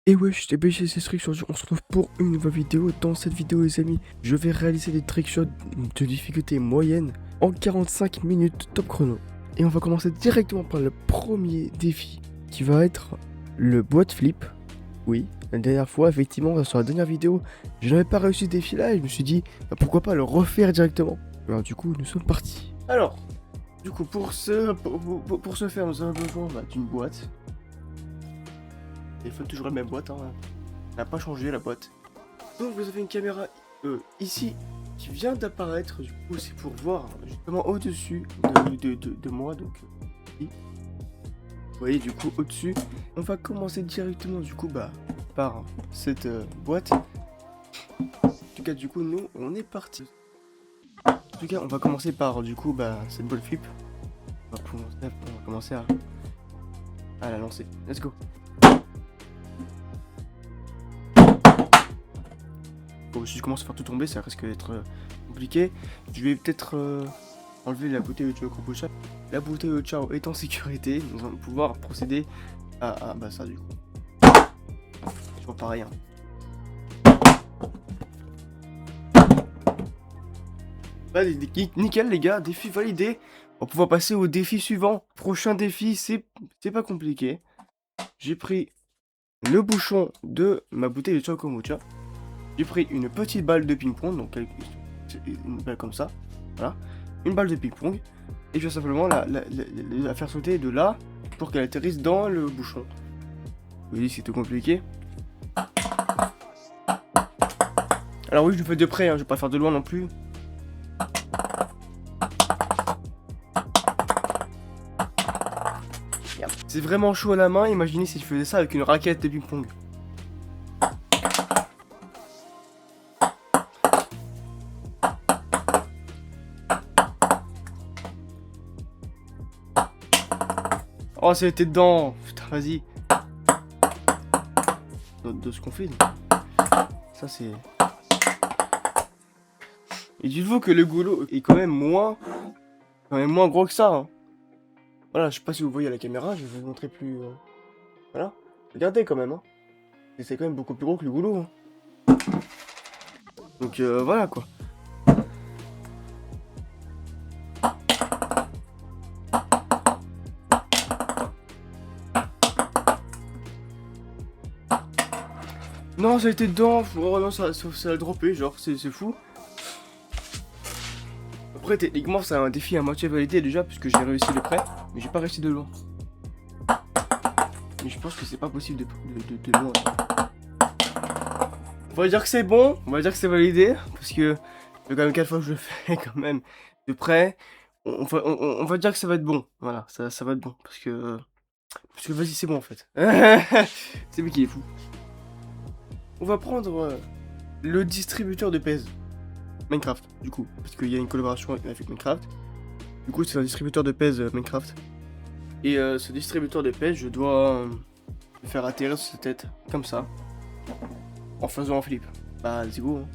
Et wesh, c'est BG, c'est Strict. Aujourd'hui, on se retrouve pour une nouvelle vidéo. Dans cette vidéo, les amis, je vais réaliser des trickshots de difficulté moyenne en 45 minutes top chrono. Et on va commencer directement par le premier défi, qui va être le boîte flip. Oui, la dernière fois, effectivement, sur la dernière vidéo, je n'avais pas réussi ce défi-là et je me suis dit, bah, pourquoi pas le refaire directement. Alors du coup, nous sommes partis. Alors, du coup, pour ce faire, nous avons besoin d'une boîte. Il faut toujours la même boîte, hein. Elle n'a pas changé la boîte. Donc vous avez une caméra ici qui vient d'apparaître. Du coup, c'est pour voir justement au-dessus de moi. Donc, ici. Vous voyez, du coup, au-dessus. On va commencer directement, du coup, par cette boîte. En tout cas, du coup, nous, on est parti. En tout cas, on va commencer par, du coup, cette ball flip. On va commencer à la lancer. Let's go. Bon, si je commence à faire tout tomber, ça risque d'être compliqué. Je vais peut-être enlever la bouteille de kombucha. La bouteille de chao est en sécurité. Nous allons pouvoir procéder à ça du coup. Toujours pareil. Hein. Bah, nickel les gars, défi validé. On va pouvoir passer au défi suivant. Prochain défi, c'est pas compliqué. J'ai pris le bouchon de ma bouteille de chao kombucha. J'ai pris une petite balle de ping-pong, donc une balle comme ça. Voilà. Une balle de ping-pong. Et je vais simplement la faire sauter de là pour qu'elle atterrisse dans le bouchon. Vous voyez, c'est tout compliqué. Alors oui, je le fais de près, hein, je vais pas faire de loin non plus. C'est vraiment chaud à la main, imaginez si je faisais ça avec une raquette de ping-pong. Oh, ça a été dedans. Putain, vas-y. De ce qu'on fait. Ça, c'est... Et dites-vous que le goulot est quand même moins gros que ça. Hein. Voilà, je sais pas si vous voyez à la caméra, je vais vous montrer plus... Voilà. Regardez quand même. Hein. C'est quand même beaucoup plus gros que le goulot. Hein. Donc voilà quoi. Non, ça a été dedans. Oh non, ça a droppé, genre, c'est fou. Après, techniquement, c'est un défi à moitié validé déjà, puisque j'ai réussi de près, mais j'ai pas réussi de loin. Mais je pense que c'est pas possible de loin. On va dire que c'est bon, on va dire que c'est validé, parce que c'est quand même 4 fois que je le fais quand même de près. On va dire que ça va être bon, voilà, ça va être bon, parce que vas-y, c'est bon en fait. C'est lui qui est fou. On va prendre le distributeur de pèse. Minecraft, du coup, parce qu'il y a une collaboration avec Minecraft. Du coup, c'est un distributeur de pèse Minecraft. Et ce distributeur de pèse, je dois le faire atterrir sur sa tête, comme ça, en faisant un flip. Bah, let's go. Hein.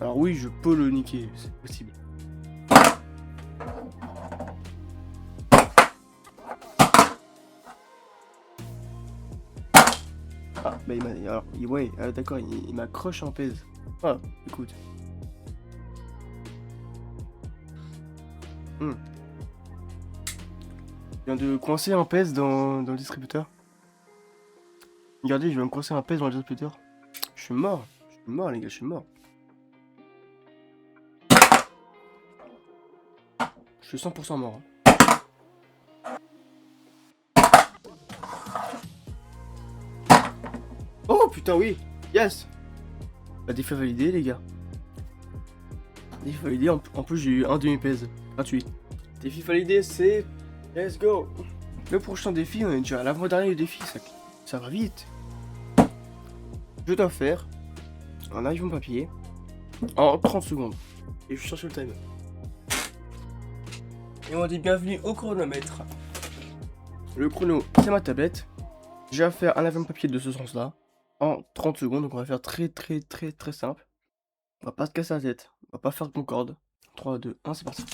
Alors oui, je peux le niquer, c'est possible. Ah, bah il m'a... Alors, ouais, d'accord, il m'accroche en pèse. Ah, écoute. Je viens de coincer un pèse dans le distributeur. Regardez, je viens de coincer un pèse dans le distributeur. Je suis mort les gars, je suis mort. Je suis 100% mort. Hein. Oh putain oui, yes. Bah défi validé les gars. Défi validé, en plus j'ai eu un demi-pèse gratuit. Défi validé, c'est... Let's go. Le prochain défi, on est déjà à l'avant-dernier défi, ça va vite. Je dois faire un avion papier en 30 secondes. Et je cherche le timer. Et on dit bienvenue au chronomètre. Le chrono, c'est ma tablette. Je vais faire un avion papier de ce sens-là en 30 secondes. Donc on va faire très simple. On va pas se casser la tête. On va pas faire de concorde. 3, 2, 1, c'est parti.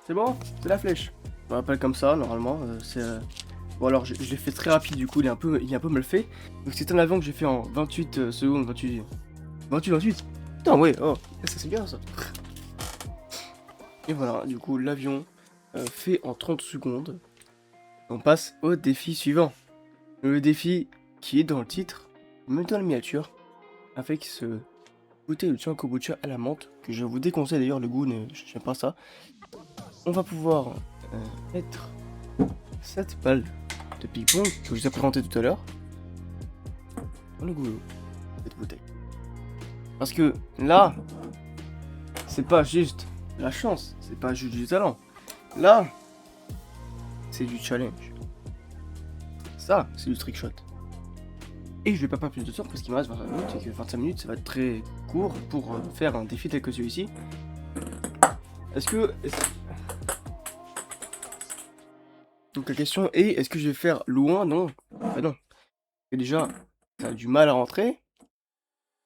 C'est bon, c'est la flèche. On l'appelle comme ça, normalement. Bon, alors, je l'ai fait très rapide, du coup, il est un peu mal fait. Donc, c'est un avion que j'ai fait en 28 secondes, 28. Putain, ouais, oh, ça c'est bien ça. Et voilà, du coup, l'avion fait en 30 secondes. On passe au défi suivant. Le défi qui est dans le titre, même dans la miniature, avec ce bouteille de chai kombucha à la menthe, que je vous déconseille d'ailleurs, le goût, j'aime pas ça. On va pouvoir mettre cette balle de ping-pong que je vous ai présenté tout à l'heure dans le goulot de cette bouteille. Parce que là, c'est pas juste la chance, c'est pas juste du talent. Là, c'est du challenge. Ça, c'est du trickshot. Et je vais pas perdre plus de temps parce qu'il me reste 25 minutes et que 25 minutes ça va être très court pour faire un défi tel que celui-ci. Donc la question est, est-ce que je vais faire loin? Non. Bah non. Et déjà, ça a du mal à rentrer.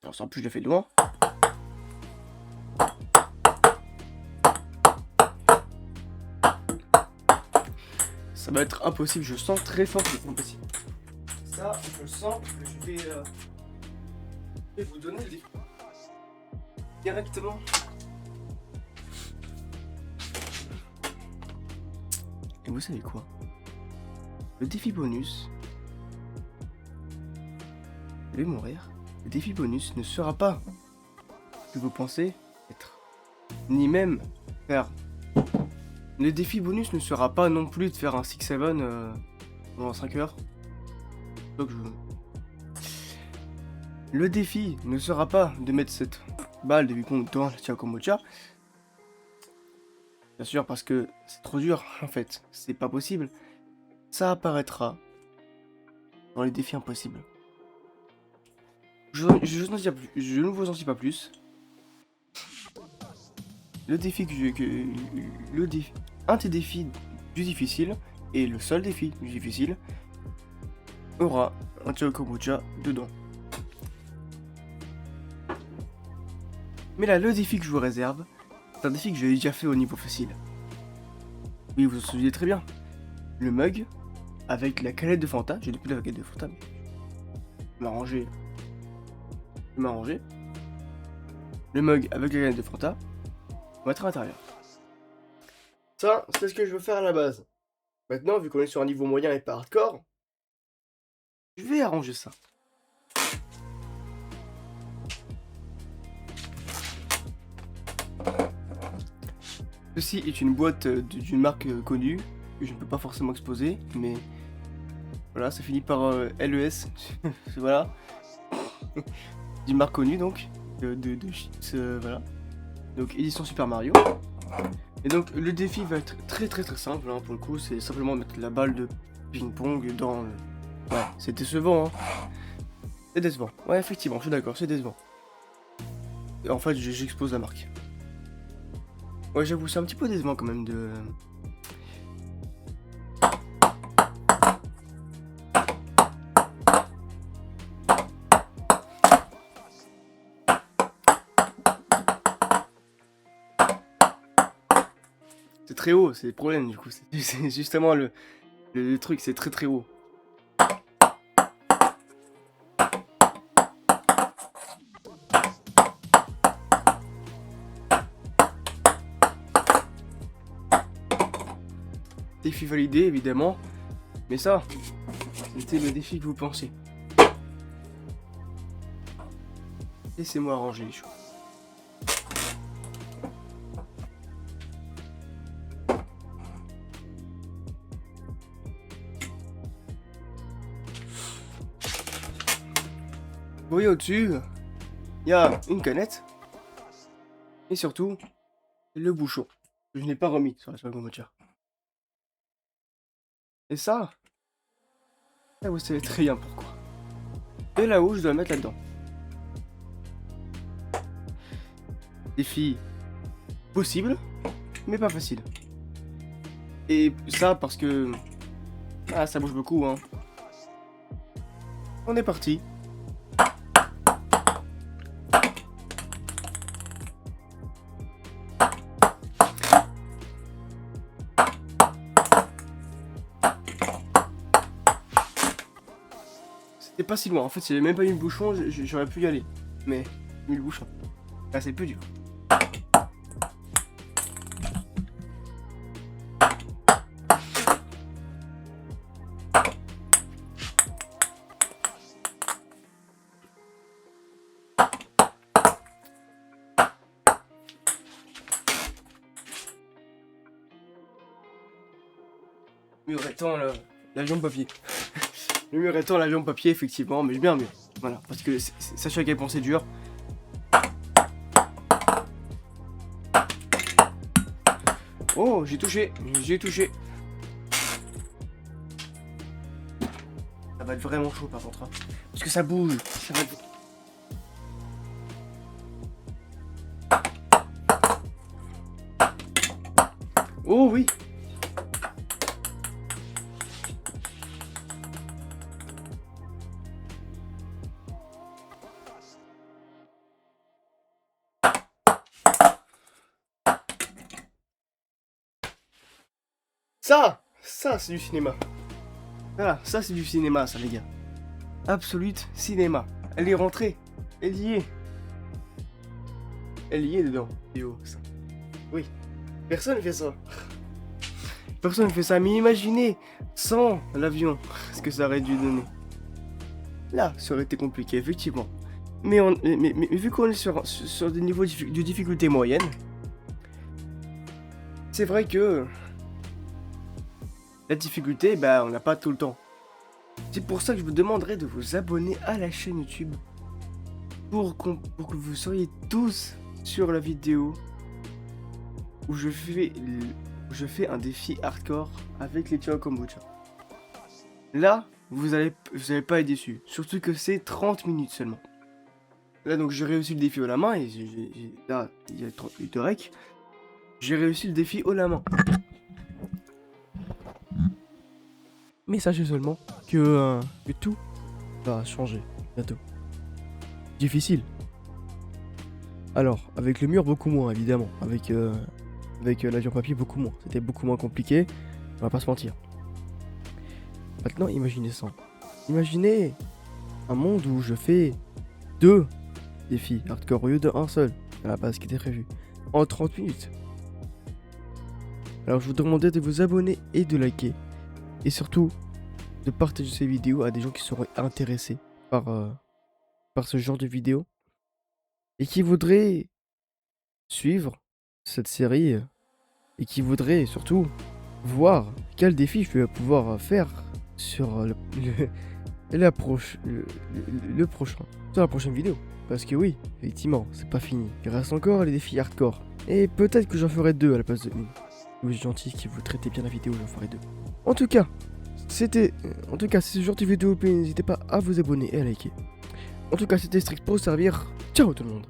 Alors en plus je l'ai fait de loin. Ça va être impossible, je sens très fort que c'est impossible. Ça, je sens que je vais vous donner le défi. Directement. Et vous savez quoi? Le défi bonus... Je vais mourir. Le défi bonus ne sera pas ce que vous pensez être. Ni même faire... Le défi bonus ne sera pas non plus de faire un 6-7 pendant 5 heures. Donc Le défi ne sera pas de mettre cette balle de ping-pong dans la chai kombucha. Bien sûr, parce que c'est trop dur, en fait. C'est pas possible. Ça apparaîtra dans les défis impossibles. Je ne vous en dis pas plus. Le défi un des défis du difficile, et le seul défi du difficile, aura un chai kombucha dedans. Mais là, le défi que je vous réserve, c'est un défi que j'ai déjà fait au niveau facile. Oui, vous vous souvenez très bien. Le mug avec la canette de Fanta. J'ai depuis la canette de Fanta, mais je vais m'arranger. Le mug avec la canette de Fanta. On va mettre à l'intérieur. Ça, c'est ce que je veux faire à la base. Maintenant, vu qu'on est sur un niveau moyen et pas hardcore, je vais arranger ça. Ceci est une boîte d'une marque connue, que je ne peux pas forcément exposer, mais voilà, ça finit par LES, voilà, d'une marque connue donc, de chips, voilà, donc édition Super Mario. Et donc le défi va être très simple, hein, pour le coup, c'est simplement mettre la balle de ping-pong dans... Ouais, c'est décevant, hein. C'est décevant, ouais effectivement, je suis d'accord, c'est décevant. Et en fait, j'expose la marque. Ouais, j'avoue, c'est un petit peu décevant quand même de... C'est très haut, c'est le problème du coup. C'est justement le truc, c'est très haut. Défi validé évidemment, mais ça, c'était le défi que vous pensiez. Laissez-moi arranger les choses. Vous voyez au-dessus, il y a une canette, et surtout, le bouchon, que je n'ai pas remis sur la chai kombucha. Et ça, là vous savez très bien pourquoi. Et là-haut, je dois le mettre là-dedans. Défi possible, mais pas facile. Et ça parce que... Ah, ça bouge beaucoup, hein. On est parti. C'est pas si loin. En fait, si j'avais même pas mis le bouchon, j'aurais pu y aller. Mais, j'ai mis le bouchon. Là, c'est plus dur. Le mur étant l'avion papier. Le mur étant l'avion papier, effectivement, mais bien mieux. Voilà, parce que sachez à quel point c'est dur. Oh, j'ai touché. Ça va être vraiment chaud par contre. Hein. Parce que ça bouge. Ça va être... Oh oui. Ça c'est du cinéma. Voilà, ça c'est du cinéma, ça les gars. Absolute cinéma. Elle est rentrée. Elle y est. Elle y est dedans. Ça. Oui. Personne fait ça. Personne fait ça. Mais imaginez, sans l'avion, ce que ça aurait dû donner. Là, ça aurait été compliqué, effectivement. Mais vu qu'on est sur des niveaux de difficulté moyenne, c'est vrai que la difficulté, bah, on n'a pas tout le temps. C'est pour ça que je vous demanderai de vous abonner à la chaîne YouTube pour que vous soyez tous sur la vidéo où je fais un défi hardcore avec les Chao Kombucha. Là, vous allez pas être déçus, surtout que c'est 30 minutes seulement. Là, donc j'ai réussi le défi haut la main et là, il y a 30 minutes de rec. J'ai réussi le défi haut la main. Mais sachez seulement que tout va changer bientôt. Difficile. Alors, avec le mur, beaucoup moins, évidemment. Avec l'avion papier, beaucoup moins. C'était beaucoup moins compliqué, on va pas se mentir. Maintenant, imaginez ça. Imaginez un monde où je fais 2 défis hardcore au lieu d'un seul, à la base qui était prévu, en 30 minutes. Alors, je vous demandais de vous abonner et de liker. Et surtout, de partager ces vidéos à des gens qui seraient intéressés par ce genre de vidéos. Et qui voudraient suivre cette série. Et qui voudraient surtout voir quel défi je vais pouvoir faire sur le prochain. Sur la prochaine vidéo. Parce que oui, effectivement, c'est pas fini. Il reste encore les défis hardcore. Et peut-être que j'en ferai 2 à la place de 1. Vous êtes gentil, qui vous traitez bien la vidéo, j'en ferai 2. En tout cas, si ce genre de vidéo vous plaît, n'hésitez pas à vous abonner et à liker. En tout cas, c'était Strix pour vous servir. Ciao tout le monde.